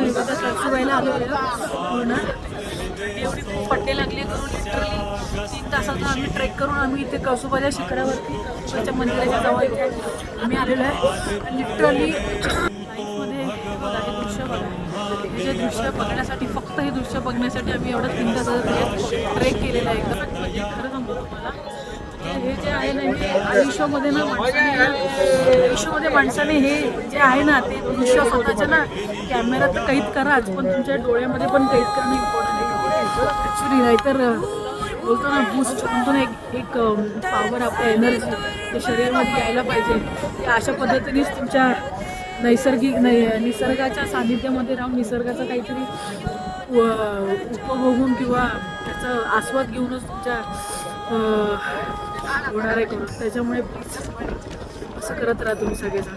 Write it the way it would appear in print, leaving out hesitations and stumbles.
विविध कळसुबाईला आलो पूर्ण एवढी खूप पट्टे लागले करून लिटरली 3 तासाचा आम्ही ट्रेक करून आम्ही इथे कळसुबाईच्या शिखरावरती कळसुबाईच्या मंदिराच्या जवळ इथे आम्ही आलेलो आहे. लिटरली लाईफमध्ये बघा हे दृश्य बघा, हे जे दृश्य बघण्यासाठी फक्त हे दृश्य बघण्यासाठी आम्ही एवढं 3 तासाचा ट्रेक केलेला आहे. म्हणजे खरं सांगतो तुम्हाला हे जे आहे ना हे आयुष्यामध्ये ना माणसाने हे जे आहे ना ते दृश्य स्वतःच्या ना कॅमेऱ्यात तर कैद कराच पण तुमच्या डोळ्यामध्ये पण कैद करणं इम्पॉर्टंट आहे ॲक्च्युली. नाहीतर बोलतो ना बूस्ट म्हणतो ना एक पॉवर आपल्या एनर्जी ते शरीरामध्ये यायला पाहिजे. ते अशा पद्धतीनेच तुमच्या निसर्गाच्या सानिध्यामध्ये राहून निसर्गाचा काहीतरी उपभोगून किंवा त्याचा आस्वाद घेऊनच तुमच्या होणार आहे करून. त्याच्यामुळे प्लीज असं करत राहा तुम्ही सगळेजण.